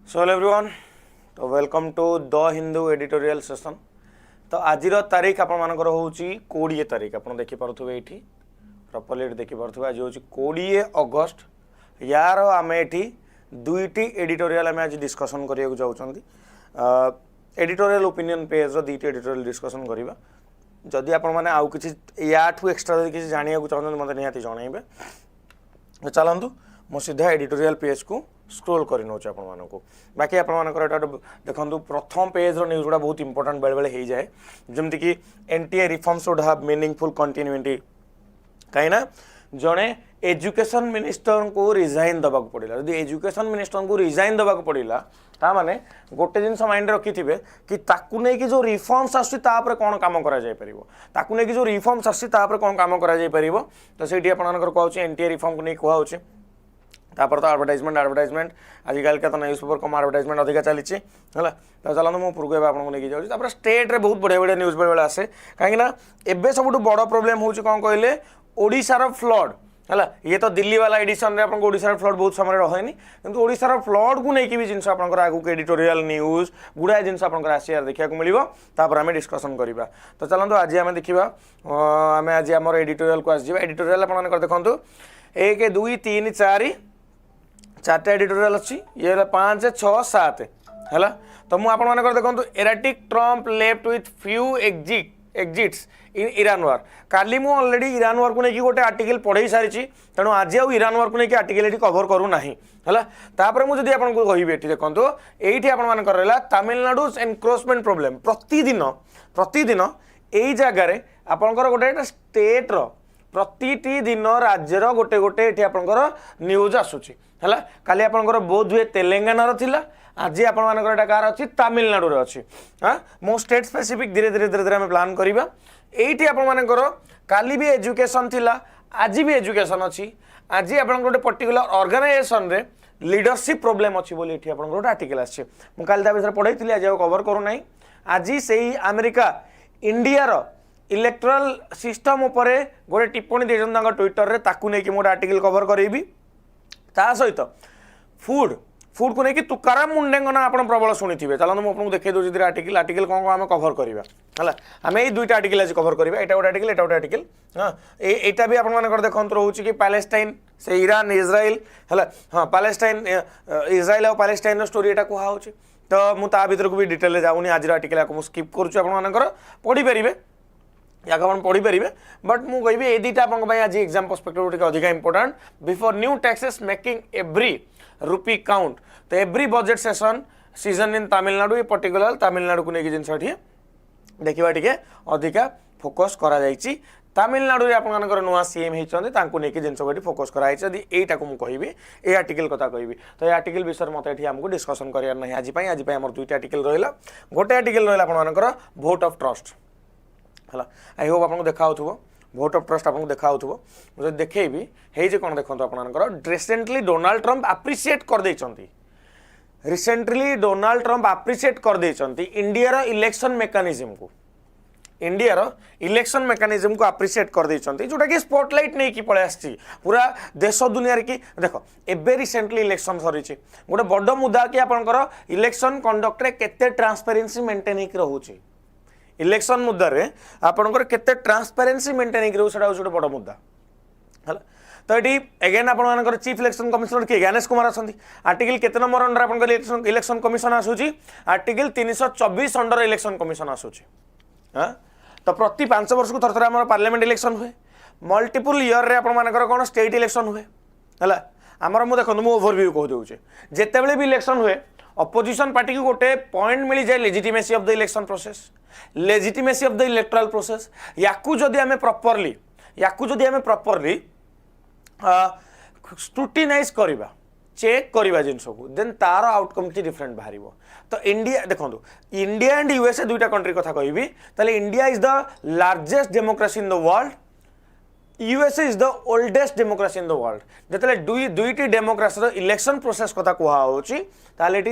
सो hello everyone, तो welcome to the Hindu editorial session. तो आज तारीख आप 20 तारीख आप देखिपे ये प्रॉपर्ली देखिपे आज हूँ 20 अगस्त। यार आम ये दुईटी एडिटोरियल आम आज डिस्कसन करने चाहते एडिटोरियल ओपिनियन पेज दुईटी एडिटोरियल डिस्कसन करवा। जदि आपने कि या एक्सट्रा किसी जाना चाहते मतलब निहाती जनइबे। चलतु मु सीधा एडिटोरियल पेज को स्क्रोल कर नौचे आपको। बाकी आपर देखो प्रथम पेज न्यूज गुड़ा बहुत इंपोर्टेंट बेले बेले हो जाए जमीक NTA reform should have meaningful continuity. कहीं जड़े एजुकेशन मिनिस्टर को रिजाइन दबा पड़ा। जब एजुकेशन मिनिस्टर को रिजाइन दबा पड़ा ताने गोटे जिन माइंड रखि थे कि ताकू नहीं कि जो रिफॉर्म्स आसपर कौन काम करा जो रिफॉर्म्स आसपर कौन काम करा। तो सही कहूँ एनटीए रिफॉर्म को नहीं कहूँ। तापर तो एडवर्टाइजमेंट आजिकल का तो न्यूज़ पेपर कम एडवर्टाइजमेंट अधिका चली है। तो चलो मुझे पूर्व आपको लेकिन जाऊँगी। स्टेट रे बहुत बढ़िया बढ़िया न्यूज़ बेले आसे कहीं एबे सब बड़ प्रोब्लेम हूँ कौन कहले ओडिशार फ्लड है। ये तो दिल्ली वाला एडिशन रे आपको ओडिशार फ्लड बहुत समय रहे किंतु ओडिशार फ्लड को लेकिन भी जिन आगू एडिटोरियल न्यूज़ गुड़ाए जिन आसियार देखा मिलो आम डिस्कसन करवा। तो चलते आज आम देखा आम आज आम एडिटोरियल को आसवा। एडिटोरियल आप देखो 1 2 3 4 चार्टा एडिटोरियल अच्छी ये 5 6 7 है। तो मुझे देखो erratic Trump left with few exits in Iran war. काली मु ऑलरेडी ईरान वार को लेकिन गोटे आर्टिकल पढ़े सारी तेणु आज आउ ईरान वार को लेकिन आर्टिकल ये कभर करूना है। तापर मुझे आपको कहि देखो ये आपर तमिलनाडु एनक्रोचमेंट प्रोब्लेम प्रतिदिन यही जगार आपंकर गोटे स्टेट प्रति दिन राज्यर गोटे गोटे ये आपंकर न्यूज आसूची है। काली आपंकर बोध हुए तेलंगाना थिला आज आपर कार अच्छी तमिलनाडु अच्छी। हाँ मो स्टेट स्पेसिफिक धीरे धीरे धीरे धीरे आम प्लान करवा। ये आपर काली भी एजुकेशन थिला आज भी एजुकेशन अच्छी। आज आप गोटे पर्टिकुलर ऑर्गेनाइजेशन रे लीडरशिप प्रोब्लेम अच्छी बोली ये आप गोटे आर्टिकल आसी मुझे विषय पढ़ाई आज कवर करूना। आज से अमेरिका इंडिया इलेक्ट्रल सिस्टम उपरे गोटे टिप्पणी देते ट्विटर रे ताकू नहीं कि मोटे आर्टिकल कवर करेबी। ता सहित फूड को लेकिन तुकाराम मुंडे ना आप प्रबल शुणी थे। चलो मुझे देखिए दूसरी आर्टिकल कौन कौन आम कवर करवा है। आम ये दुईटा आर्टिकल आज कवर करवा। एटा गोटे आर्टिकल एटा गोटे आर्टिकल। हाँ यहाँ भी आप देखो रोचे कि पैलेस्टाइन से ईरान इज्राइल है। हाँ पैलेस्टाइन इज्राइल और पैलेस्टाइन स्टोरी यहाँ कहुँ। तो मुझे भर को भी डिटेल जाऊनी। आज आर्टिकल को स्किप करूँ पढ़ी पारे या पढ़ी पारे। बट मुझे कहि ये दुटा आज एग्जाम पर्सपेक्टिव अधिक important before new taxes making every rupee count. तो every budget session season in Tamil Nadu ये पर्टिकुलर तमिलनाडु को लेकिन जिनस देखा टे अधिका फोकस करा जायछि। तमिलनाडु रे आपनकर नुआ सीएम होती जिनस फोकस कराई। यहीटा को मुझे ये आर्टिकल कथा कहि तो ये आर्टिकल विषय मत ये आमको डिस्कसन करार ना। आज आम दुईटा आर्टिकल रहा गोटे आर्टिकल रहा आपनकर भोट ऑफ ट्रस्ट है। आई होप आपको देखा भोट ऑफ ट्रस्ट आपको देखा मुझे देखी है कौन देखो आप रिसेंटली डोनाल्ड ट्रम्प आप्रिशिएट कर रिसेंटली डोनाल्ड ट्रम्प आप्रिशिएट कर इंडिया इलेक्शन मेकानिज्म को आप्रिशिएट कर जोटा कि स्पॉटलाइट नहीं कि पलि आसी पूरा देश दुनिया की देख एबे रिसेंटली इलेक्शन सरी गोटे बड़ मुद्दा कि आपंकर इलेक्शन कंडक्ट रे केते ट्रांसपेरेंसी मेंटेन होची इलेक्शन मुद्दे आपंकर केते ट्रांसपेरेंसी मेंटेन गोटे बड़ मुद्दा है। तो ये एगेन आपर चीफ इलेक्शन कमिशनर किए ज्ञानेश कुमार अच्छा आर्टिकल केते नंबर अंडर आप इलेक्शन कमिशन आसूची आर्टिकल 324 अंडर इलेक्शन कमिशन आसूची। हाँ तो प्रति 5 वर्ष को थर आम पार्लियामेंट इलेक्शन हुए मल्टीपल इयर रे आपर कौन स्टेट इलेक्शन हुए है। आमर मुझे देखो मुझे ओवरव्यू कह दूचे जिते भी इलेक्शन हुए अपोजिशन पार्टी को गोटे पॉइंट मिल जाए legitimacy of the election process legitimacy of the electoral process. याकू जदि आम प्रॉपर्ली स्क्रूटिनाइज करवा चेक करवा जिनस को देन तार आउटकम कि डिफरेंट बाहर। तो इंडिया देखो इंडिया एंड यूएसए दुईटा कंट्री कथा कहि ताले India is the largest democracy in the world USA is the oldest democracy in the world. जो दुईटी डेमोक्रेसी इलेक्शन प्रोसेस कथा कहुच्छी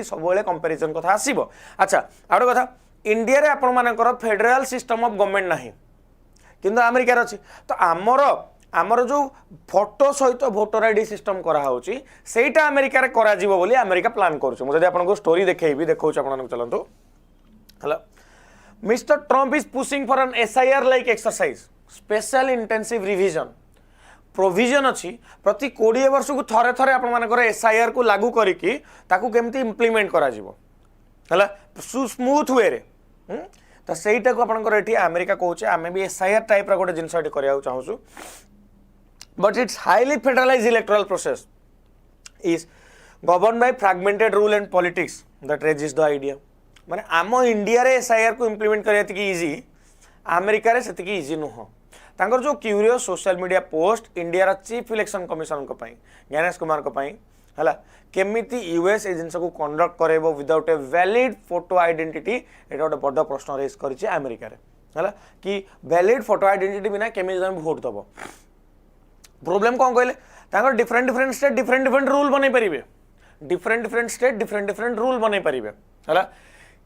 सब कंपेरिजन कथा आसब। अच्छा आउ गोटे कथा इंडिया रे आपण मानकर फेडरल सिस्टम ऑफ गवर्नमेंट नाही किंतु अमेरिका अच्छी। तो आमर आमर जो फोटो सहित भोटर आईडी सिस्टम कराऊँगी सेटा अमेरिका रे करा जीवो बोली अमेरिका प्लान करुच्छ मुझे आपको स्टोरी देखी देखा आप चलतु है mister Trump is pushing for an SIR like exercise special intensive revision provision अच्छी प्रति 20 वर्ष को थरे थरे आपर एसआईआर को लागू करके केमती इम्प्लीमेंट करा है स्मूथ वे रे तो सहीटा को आपंकर अमेरिका कहे आम भी एसआईआर टाइप गोटे जिनस करा चाहूँ but it's highly federalised electoral process is govern by fragmented rule and politics that resist the idea माने आम इंडिया रे एसआईआर को इम्प्लीमेंट करने इजी अमेरिका रे सेतिकी इजी नुह तांकर जो curious social media post India chief election commission को ज्ञानेश कुमार को है केमिति यूएस ए जिन को कंडक्ट करेबो without a valid photo identity एटा गोटे बड़ प्रश्न रेज करिछि अमेरिका रे है कि वैलिड फोटो आइडेंटिटी बिना केमिति तुम वोट दबो प्रॉब्लम कौन कहले तांकर different different state different different rule बनै परिबे different different state different different rule बनै परिबे है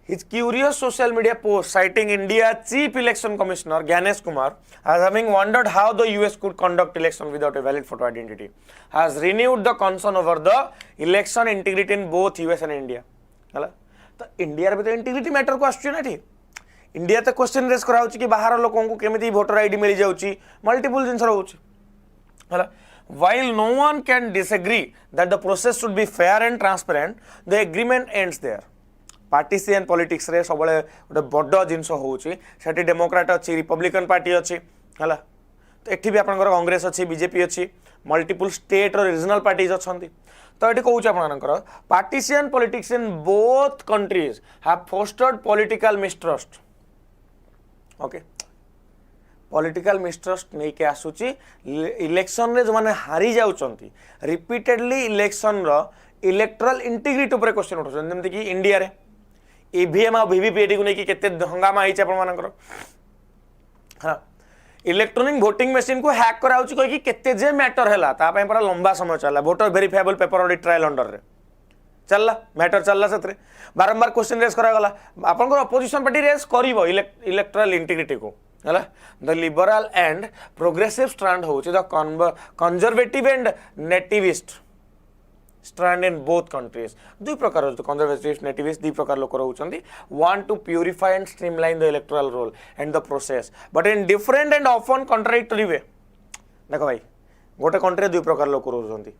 His curious social media post citing India Chief Election Commissioner Gyanesh Kumar as having wondered how the US could conduct election without a valid photo identity has renewed the concern over the election integrity in both US and India. है तो India भी तो integrity matter को आसुची ना India तो question raise करा कि बाहर लोगों को केमिति वोटर आईडी मिल जाउची मल्टीपल जिनस रोचे है while no one can disagree that the process should be fair and transparent the agreement ends there. Partisan politics रे सब गोटे बड़ जिनस होती डेमोक्राट अच्छी रिपब्लिकन पार्टी अच्छी है तो ये भी आप कांग्रेस अच्छी बीजेपी अच्छी मल्टीपल स्टेट रीजनल पार्टीज अच्छा तो ये कहूँ आपर partisan politics in both countries have fostered political mistrust okay political mistrust नहीं के आसूची इलेक्शन रे जो माने हारी जाउचंती रिपीटेडली इलेक्शन रो इलेक्टोरल इंटीग्रिटी ऊपर क्वेश्चन उठाउछन जेमति कि इंडिया रे ईवीएम आ वीवीपीएटी को लेकिन केते हंगामा आइछ आपनकर हां इलेक्ट्रॉनिक वोटिंग मशीन को हैक कराउची कहि कि केते जे मैटर हैला ता पय पर लंबा समय चला voter verifiable paper audit trial under रे चलला मैटर चलला सतरे बारंबार क्वेश्चन रेज करा गला आपनकर अपोजिशन पार्टी रेज करिवो इलेक्टोरल इंटीग्रिटी को है the liberal and progressive strand होची the conservative and nativist strand in both countries दुई प्रकार कंजर्वेटिव नेटिविस्ट दुई प्रकार लोक रोचंती want to purify and streamline the electoral roll and the process but in different and often contradictory way देखो भाई गोटे कंट्री दुई प्रकार लोक रोचंती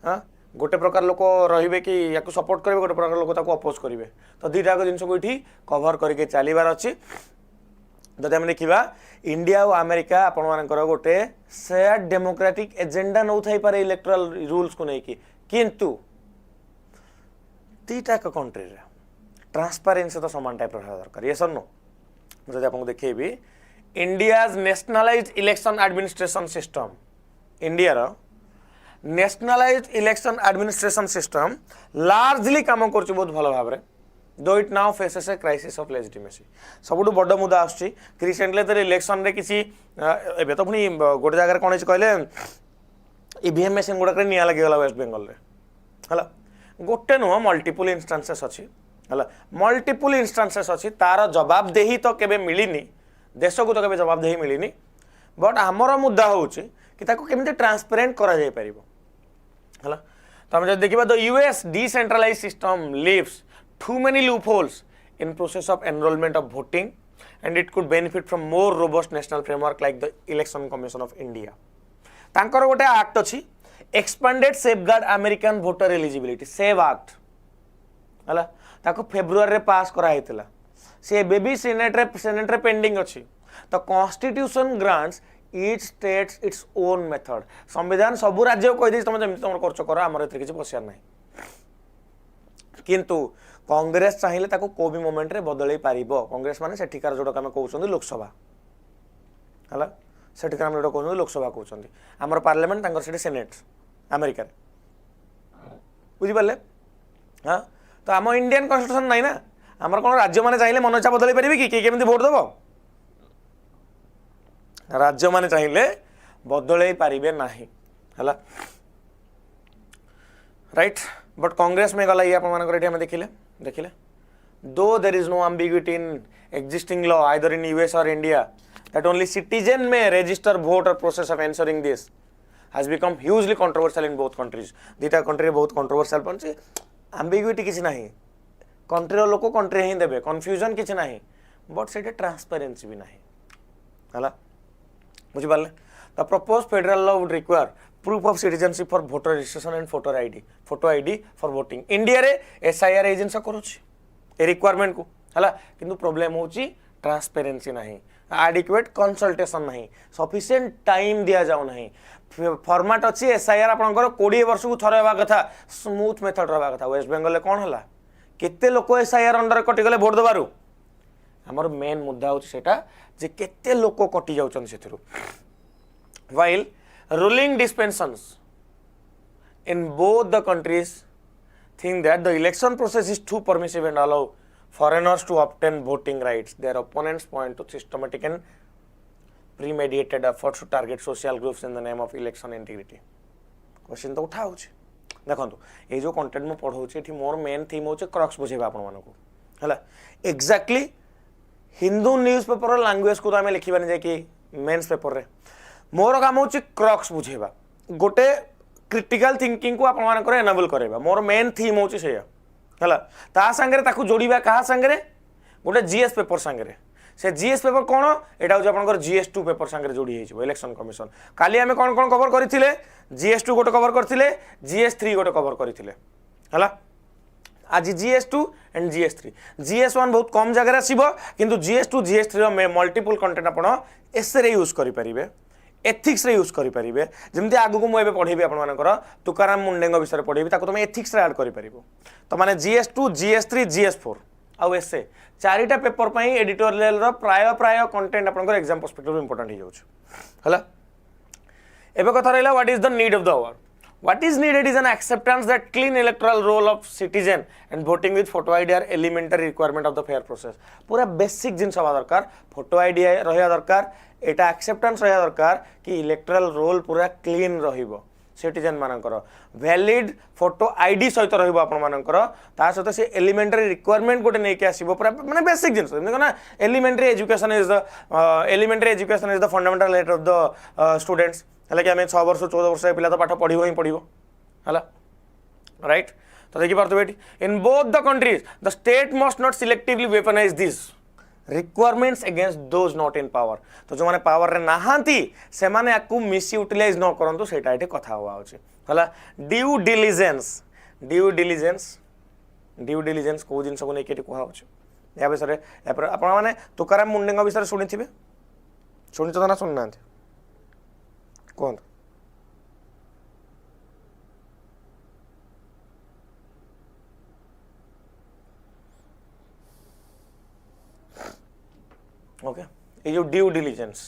हाँ गोटे प्रकार लोक रहिबे कि याकू सपोर्ट करेंगे गोटे प्रकार लोक ताको अपोज करेंगे तो दुईटा जिनस को ये कवर करके चलबार अच्छी जदि आम देखा इंडिया और अमेरिका आपर गोटे शेयर्ड डेमोक्रेटिक एजेंडा नौ थाई पारे इलेक्टोरल रूल्स को लेकिन किंतु दीटाक कंट्री ट्रांसपेरेन्सी तो सामान टाइप रहा दरकार ये सर नो जब आपको देखेबी India's nationalised election administration system India रो nationalised election administration system largely काम कर बहुत भल भाव though it now faces a crisis of legitimacy सबुठ बड़ मुद्दा आसुची रिसेंटली तो इलेक्शन रे किसी एबे तो पुनी गोटे जगह कौन कहले ईवीएम मशीन गुड़ाक निया लगिगला वेस्ट बेंगल रे है गोटे नुह मल्टीपल इंस्टांसेस अच्छी है मल्टीपल इंस्टांसेस अच्छी तार जवाबदेही तो केबे मिलनी देश को तो केबे जवाबदेही मिलनी बट आमर मुद्दा होची कि ताको केमिति ट्रांसपेरेंट करा जाय परिबो है तो हम जब देखिबा the US decentralize system leaves too many loopholes in process of enrollment of voting and it could benefit from more robust national framework like the Election Commission of India. तांकर गोटे एक्ट अच्छी expanded safeguard American voter eligibility save act है ताको February रे पास करा हेतिला से baby senate रे pending अच्छी तो constitution grants each states its own method संविधान सब राज्य को कहि दै तुम जेमि तुम खर्च करो हमर एते किछि पसिया नाही किंतु कांग्रेस चाहिए ताको को भी मोमेंट रे बदलै पारिबो कांग्रेस माने सेठिकार जोडक हम कहउछन लोकसभा हला सेठिकार हम जोडक कहउछन लोकसभा कहउछन हमर पार्लियामेंट तांकर सेठी सेनेट अमेरिका रे बुझि पाले हां तो हम इंडियन कॉन्स्टिट्यूशन नाही ना हमर कोन राज्य माने चाहिए मन इच्छा बदलै पारिबे कि केमिति वोट देबो राज्य माने चाहिए बदलै पारिबे नाही हला राइट बट कांग्रेस में गला ये आप देखिले दो there is no ambiguity in existing law either in US और India that only citizen may register vote or process of ensuring this has become hugely controversial in both countries. दीटा country बहुत controversial पड़े ambiguity किसी नहीं country लोक country ही देबे confusion किसी नहीं बट से ट्रांसपेरेंसी भी नहीं हला बुझी पाले the propose federal law would require proof of citizenship for voter registration and photo ID for voting India रे एसआईआर एजेंसी करूची ए रिक्वायरमेंट को हला किंतु प्रॉब्लम होची ट्रांसपेरेंसी नहीं एडिक्वेट कंसल्टेशन नहीं सफिशिएंट टाइम दिया जाऊ नहीं फॉर्मेट अच्छी एसआईआर आपनकर 20 वर्ष को थरे हेबा कथा स्मूथ मेथड रहबा कथा वेस्ट बंगाल ले कोन हला केते लोक एसआईआर अंडर कटि गले वोट दबारु हमर मेन मुद्दा होची सेटा जे केते लोक कटि जाउछन सेथिरु while ruling dispensations in both the countries think that the election process is too permissive and allow foreigners to obtain voting rights. Their opponents point to systematic and premeditated efforts to target social groups in the name of election integrity. Question तो उठा होचे देखंतु ए जो content में पढौचे एठी मोर main theme होचे crux बुझेबा आपन मानको हला एग्जैक्टली हिंदू न्यूज़पेपर लैंग्वेज को आमे लिखिबानी जाय कि मेंस पेपर रे मोर काम होची क्रक्स बुझेबा गोटे क्रिटिकल थिंकिंग को आपन मानकर एनेबल करेबा मोर मेन थीम होची सेया हला ता संगे ताकू जोड़ीबा कहा संगे गोटे जीएस पेपर संगे से जीएस पेपर कोन एटा हो आपनकर जीएस2 पेपर संगे जोड़ी हेजिबो इलेक्शन कमिशन काली हमें कोन कोन कवर करथिले जीएस2 गोटे कवर करथिले जीएस3 गोटे कवर करथिले हला आज जीएस2 एंड जीएस3 जीएस1 बहुत कम जगह आसीबो किंतु जीएस2 जीएस3 रो मल्टीपल कंटेंट आपण एसे रे यूज करि परिबे एथिक्स रे यूज करि परिबे जेमति आगु को मु एबे पढेबी आपण मानकर तुकाराम मुंडेंग विषय पढेबी ताको तुम एथिक्स रे ऐड करि परिबो तो माने जीएस2 जीएस3 जीएस4 आउ एसे चारिटा पेपर पई एडिटोरियल रो प्राय कंटेंट आपनकर एग्जाम पर्सपेक्टिव इंपोर्टेंट हो जाउछ हला एबे कथा रहला what is the need of the hour what is needed is an acceptance that clean electoral role of citizen and voting with photo id are elementary requirement of the fair process पूरा basic जिन सब दरकार photo ID रहया दरकार एटा acceptance रहया दरकार कि electoral roll पूरा clean रहिबो सिटीजन मानकर वैलिड फोटो आईडी सहित रहिबो आपण मानकर ता सहित से एलिमेंटरी रिक्वायरमेंट गोटे नै के आसीबो पूरा माने बेसिक जिंस देखना elementary education is the fundamental right of the students हला कि हमें 6 वर्ष 14 वर्ष पिला तो पाठ पढिबो ही पढिबो हला राइट तो देखि परतो बेटी in both the countries the state must not selectively weaponize this requirements against those not in power तो जो माने पावर रे नाहांती से माने आकु मिस यूटिलाइज न करंतु सेटा एठी कथा होआ होची हला ड्यू डिलिजेंस को जिंस को नै केटी कोहा होची या विषय आपण माने तुकाराम मुंडेंग विषय सुनिथिबे सुनिछ ना सुननांती कौन ओके ये जो ड्यू डिलिजेंस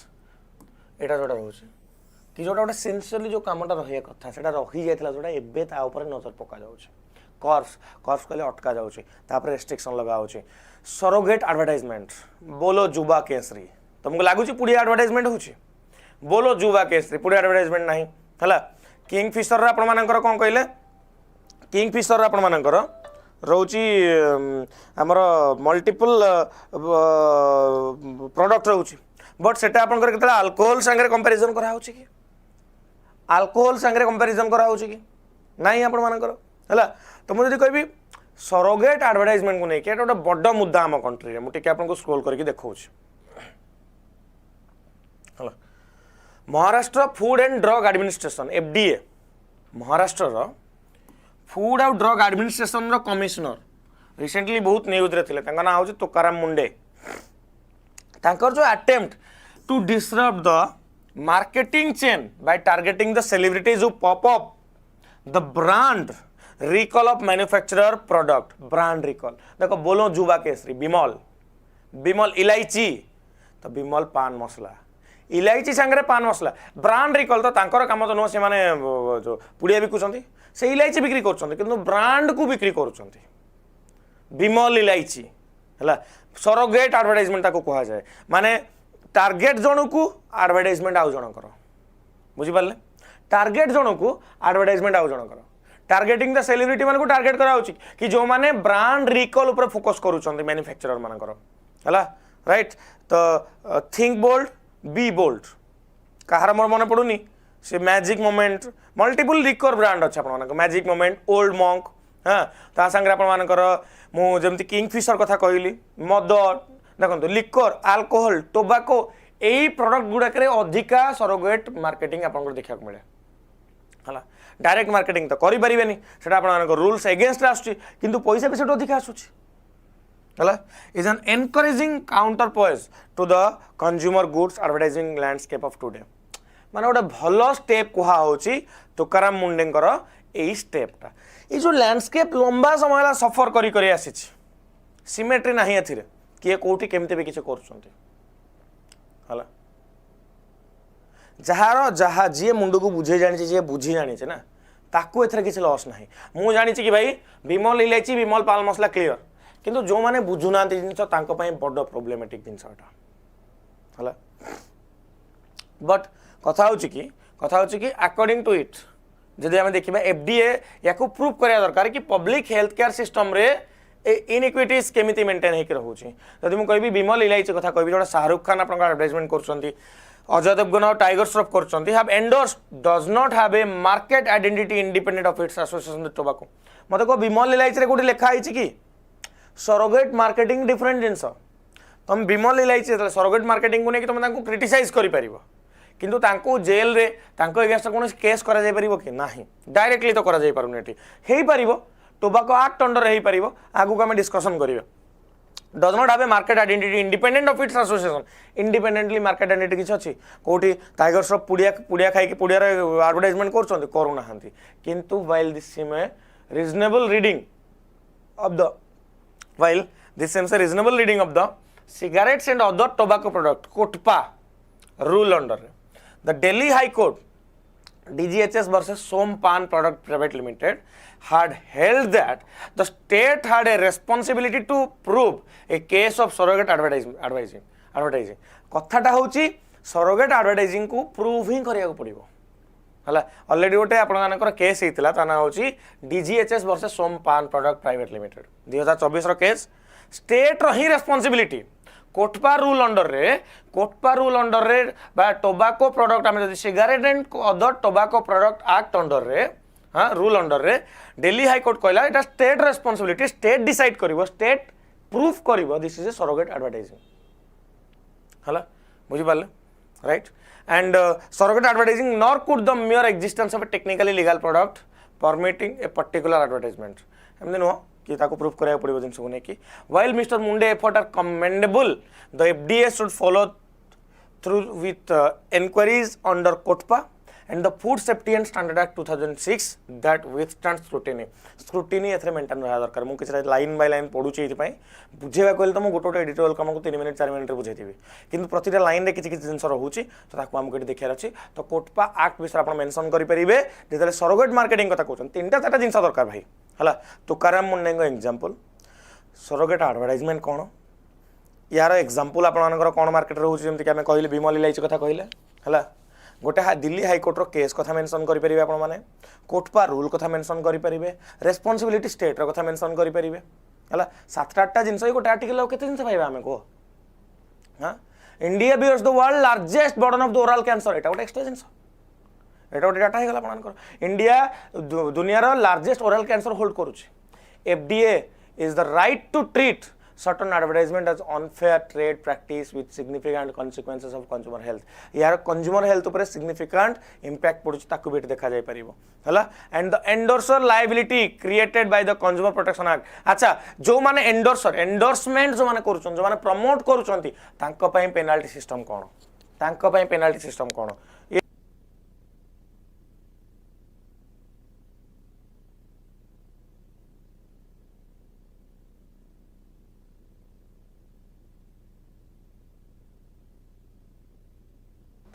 एटा जोटा रहउछ कि जोटा गोटे सिंसियरली जो कामटा रहिया कथा सेटा रही जायतला जोटा एबे ता ऊपर नजर पका जाउछ कर्स कहले अटका जाउछ तापर रेस्ट्रिक्शन लगा होछ सरोगेट एडवर्टाइजमेंट बोलो जुबा केसरी तुमको लागुछ पुडी एडवर्टाइजमेंट होछ बोलो जुबा केसरी पुडी एडवर्टाइजमेंट नाही हला किंगफिशर रा आपण मानकर कोन कहले किंगफिशर रा आपण मानकर रोची हमर मल्टीपल प्रोडक्ट रोची बट सेटा आपनकर केतला अल्कोहल संगे कंपैरिजन करा होची कि अल्कोहल संगे कंपैरिजन करा होची कि नाही आपण मानकर हला तो मु जदी कहबी सरोगेट एडवर्टाइजमेंट को नै कि एटा बड्ड मुद्दा हम कंट्री रे मु टिके आपनको स्क्रॉल करके देखौछ हला Maharashtra food and drug administration FDA Maharashtra food and drug administration रो कमिश्नर रिसेंटली बहुत न्यूज रे थिले तांका ना होची तुकाराम मुंडे तांकर जो attempt to disrupt the marketing chain by targeting the celebrities who pop up the brand recall of manufacturer product brand recall देखो बोलो जुबा केसरी बिमल इलायची तो बिमल पान मसला इलायची संगे पान मसला ब्रांड रिकॉल तो तांकर काम तो नो से माने जो पुड़िया बिकुछंती से इलायची बिक्री करछंती किंतु ब्रांड को बिक्री करछंती बिमल इलायची हला सरोगेट एडवर्टाइजमेंट ताको कहा जाए माने टारगेट जणो को एडवर्टाइजमेंट आउ जणकर बुझी पाले टारगेट जणो को एडवर्टाइजमेंट आउ जणकर टारगेटिंग द सेलिब्रिटी मान को टारगेट करा होची कि जो माने ब्रांड रिकॉल ऊपर फोकस करूछंती मैन्युफैक्चरर मानकर हला राइट तो थिंक बोल्ड बी बोल्ड कहार मोर मन पड़ुनी से magic moment multiple liquor brand अच्छे आप मैजिक मोमेंट ओल्ड मंक हाँ ता सांगे आपंकर मुझे किंगफिशर कथा कहली मद देखो लिकर अल्कोहल टोबाको यही प्रोडक्ट गुड़ाक अधिका सरोगेट मार्केटिंग आप देखा मिले है डायरेक्ट मार्केटिंग तो करें से आप रूल्स एगेन्स्ट आसूँ किंतु पैसा भी से अधिका आसूँ है is an encouraging counterpoise to the consumer goods advertising landscape of today माने गोटे भल स्टेप कहुच्छी तुकाराम मुंडे यही स्टेपटा ये जो लैंडस्केप लंबा समय सफर करी आसी सिमेट्री ना एथिरे किए कौटी केमती भी किसी कर जार जहा जी मुंड को बुझे जानी जी बुझी जानी ना ताकू एथरे किसी लॉस ना मु जानी कि भाई विमल इलायची विमल पाल मसला क्लियर किंतु जो माने बुझुना जिन बड़ प्रोब्लेमेटिक जिनसा है बट कथा हो कि अकॉर्डिंग टू इट जदि आम देखा एफडीए या प्रूव करा दरकार कि पब्लिक हेल्थ केयर सिस्टम रे इनइक्विटीज केमिति मेंटेन होकर रोचे जदि मुझे कहि विमल इलायची कथा कहि जो शाहरुख खान आप एडवर्टाइजमेंट कर अजय देवगन और टाइगर श्रॉफ कर have endorsed does not have a market identity independent of its association with tobacco मत कह विमल इलायची रे कोठी लिखा है कि सरोगेट मार्केटिंग डिफरेंट जिनस तुम विमल इलायची सरोगेट मार्केटिंग को लेकिन तुम क्रिटिसाइज कर किंतु तांको जेल रे तांको अगेंस्ट कौन केस करा जाय परिबो कि नाही डायरेक्टली तो करा जाय पारुनी एठी हेई परिबो टोबैको एक्ट अंडर हेई परिबो आगु को हम डिस्कशन करिवे does not have a market identity independent of its association independently market identity किछ अछि कोठी टाइगर श्रॉफ पुडिया खाई कि पुडिया रे एडवर्टाइजमेंट करछन्ती करू नाहंती किंतु while this seam A reasonable reading of the while this seems A reasonable reading of the cigarettes and other tobacco product COTPA rule under the Delhi High Court DGHS versus Sompan Product Private Limited had held that the state had a responsibility to prove a case of surrogate advertising कथाटा होची surrogate advertising को prove ही करिया को पड़िबो हला already गोटे आपनकर case हेतिला ता ना होची DGHS versus Sompan product private limited 2024 रो केस स्टेट रो ही रेस्पोंसिबिलिटी कोटपा रूल अंडर रे बा टोबैको प्रोडक्ट आम जब cigarette and other tobacco product act under रे हाँ रूल अंडर रे दिल्ली हाईकोर्ट कहला एटा स्टेट रेस्पोंसिबिलिटी स्टेट डिसाइड करिवो स्टेट प्रूफ करिवो this is a surrogate advertising हला बुझी पाले right and surrogate advertising nor could the mere existence of a technically legal product permitting a particular advertisement एमने नो कि ताको प्रूफ कराया पड़िबो जिन सब कि while Mr. Munde effort are commendable the FDA should follow through with inquiries under COTPA and the Food Safety and Standard Act 2006 that withstand scrutiny एथरे maintain रहा दरकार मु किछ लाइन बाय लाइन पढुची एथि पई बुझेबा कहले त मु गोटो एडिटोरियल काम को 3 मिनिट 4 मिनिट रे बुझेतिबी किंतु प्रतिटा लाइन रे किछ किछ जिंस रहउची तो ताको हमको एठी देखियार अछि तो कोटपा एक्ट विषय आपण मेंशन करि परिबे जेतले सरोगेट मार्केटिंग कथा कहउछन तीनटा चारटा जिंस दरकार भाई हला तुकाराम मुंडे को एग्जांपल सरोगेट एडवर्टाइजमेंट कोन यार एग्जांपल आपण कोन मार्केट रहउची जेमति कि हम कहले विमल इलायची कथा कहले हला गोटे दिल्ली हाईकोर्ट रो केस कथा मेंशन करि परिबे आपण माने कोटपा रूल कथा मेंशन करि परिबे रेस्पोंसिबिलिटी स्टेट रो कथा मेंशन करि परिबे हला 7-8टा जिंस गोटे आर्टिकल केते जिंस पाइबा हमें को हां India bears the world largest burden of the oral cancer एटा गोटे एक्स्ट्रा जिंस एटा गोटे डाटा हे गला आपण इंडिया दुनिया रो लार्जेस्ट ओरल कैंसर होल्ड करूची FDA is the right to treat certain advertisement as unfair trade practice with significant consequences of consumer health यार consumer health ऊपर significant impact पड़ुची ताकू बेट देखा जाय परिबो हला and the endorser liability created by the consumer protection act अच्छा जो माने endorser endorsement जो माने करूछन जो माने प्रमोट करूछंती तांको पई पेनाल्टी सिस्टम कोन तांको पई पेनाल्टी सिस्टम कोन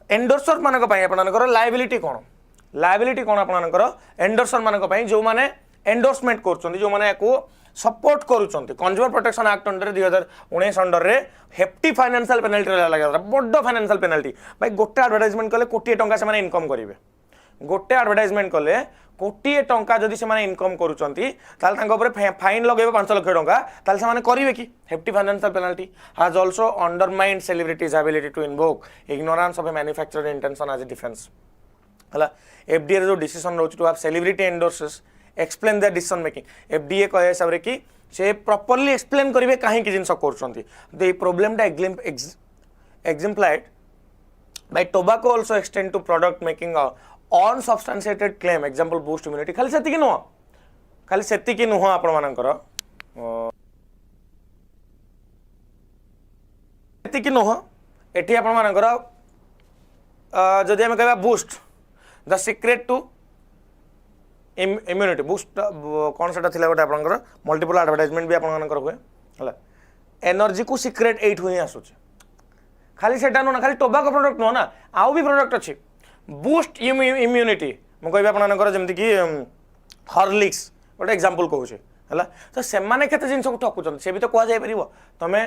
एंडोर्सर मानक पई आपनकर लायबिलिटी कोन आपनकर एंडोर्सर मानक पई जो माने एंडोर्समेंट करछन्ती जो माने को सपोर्ट करूछन्ती consumer protection act under 2019 under रे हेफ्टी फाइनेंशियल पेनल्टी लगा बड्ड फाइनेंशियल पेनल्टी भाई गोटे एडवर्टाइजमेंट कले कोटी टंका से माने इनकम करिवे गोटे एडवर्टाइजमेंट कले कोटी टंका जदि से इनकम करूचंती ताल तांको ऊपर फाइन लगेबो 5 लाख टंका ताल से करिवे कि hefty financial penalty has also undermined celebrities ability to invoke ignorance of a manufacturer intention as a defence हला एफडीए जो डिसीजन रोच to have celebrity endorsers explain their decision making FDA कहे हिसाब रे कि से प्रॉपर्ली एक्सप्लेन करिवे काहे कि जिंस करूचंती the problem exemplified by tobacco also extend to product making a unsubstantiated claim example boost immunity खाली सेति कि नुह आपण मानकर सेति कि नुह एठी आपण मानकर जदि हम कहबा boost the secret to immunity boost कौन सा थिला गोटे आपनकर मल्टीपल एडवर्टाइजमेंट भी आपण मानकर हुए हला एनर्जी को सीक्रेट 8 हुई आसुचे खाली सेटा नु ना खाली टोबाको प्रोडक्ट नो ना आउ भी प्रोडक्ट अछि बूस्ट इम्यूनिटी म कहबा आपनकर जेमति कि हॉर्लिक्स गोटे एग्जांपल कहू छे हला तो से माने केते जिंस को ठकुचन से भी तो कह जाय परिबो तमे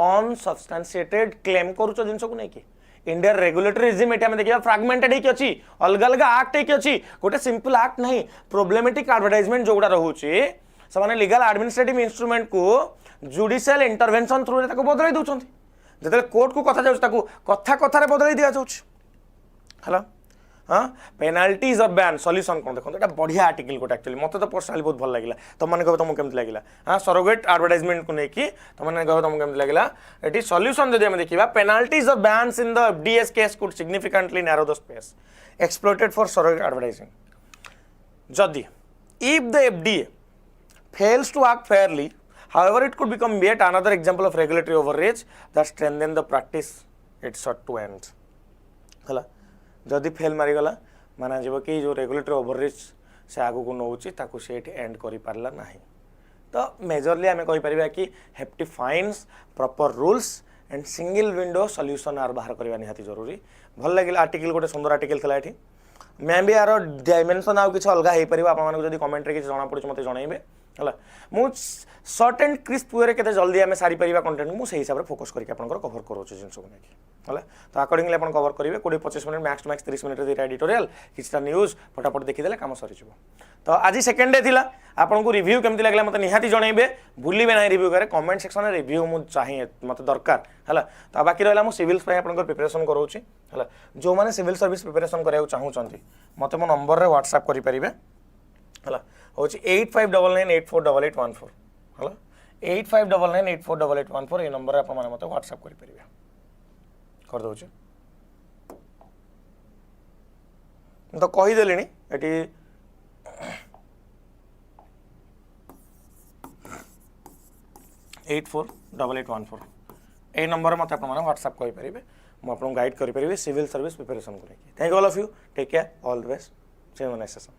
अनसब्सटेंशिएटेड क्लेम करूचो जिंस को नै कि इंडिया रेगुलेटरी रिजिम एटा में देखिबा फ्रैगमेंटेड हे कि अछि अलग अलग एक्ट हे कि अछि गोटे सिंपल एक्ट नहीं प्रॉब्लमेटिक एडवर्टाइजमेंट जोगुडा रहउची समाने लीगल एडमिनिस्ट्रेटिव इंस्ट्रूमेंट को जुडिशियल इंटरवेंशन थ्रू रे ताको बदलै दउचंती जते कोर्ट को कथा जाउछ ताको कथा कथा रे बदलै दिया जाउछ हला हाँ पेनाल्टीज ऑफ बैन सॉल्यूशन कौन देखो एटा बढ़िया आर्टिकल कोट एक्चुअली मते तो पर्सनली बहुत भल लागिला तुम माने कहबो तुमको केमति लागिला हां सरोगेट एडवर्टाइजमेंट को नेकी तुम माने कहबो तुमको केमति लागिला एटी सॉल्यूशन जदि हम देखिबा penalties of bans in the FDA's case could significantly narrow the space exploited for surrogate advertising जदि if the FDA fails to act fairly however it could become yet another example of regulatory overreach that strengthen the practice it sought to end हला जदि fail मारी गला माना जीव कि जो regulatory overreach से आगु को नौची ताकू से एंड करि पारला नाही तो मेजरली आमे कहि परिबा कि hefty fines proper rules and single window solution are बाहर करबा निहाती जरूरी भल लागिला आर्टिकल गोटे सुंदर आर्टिकल थला एठी मैं भी यार डायमेंशन आउ किछ अलगा हे परिबा आपन मानको जदि कमेंट रे किछ जणा पड़छ मते जणाइबे हला मु शॉर्ट एंड क्रिस्प वे केते जल्दी आमे सारी परिबा कंटेंट मु सही हिसाब रे फोकस करके आपनकर कवर करोछ जिंस को नेकी हला तो अकॉर्डिंगली अपन कवर करिवे 20-25 minute max to max 30 minute रे एडिटोरियल किछटा न्यूज़ फटाफट देखि देले काम सरी जबो तो आज सेकंड डे थिला आपन को रिव्यू केमति लागला मते निहाती जणाइबे भूलिबे नै रिव्यू करे कमेंट सेक्शन रे रिव्यू मु चाहिए मते दरकार हला तो बाकी रहला मु सिविल्स पय आपनकर प्रिपरेशन करोछि हला जो माने सिविल सर्विस प्रिपरेशन करिया चाहू चंती मते मो नंबर रे व्हाट्सएप करि परिबे हला होछि 8599848814 हला 8599848814 ए नंबर रे आपन माने मते व्हाट्सएप करि परिबे कर दो तो कही देली एटी 848814 ए नंबर मत आप व्हाट्सएप कहि परिबे मु आपन गाइड करि परिबे सिविल सर्विस प्रिपरेशन करे thank you all of you take care all the best see you next session.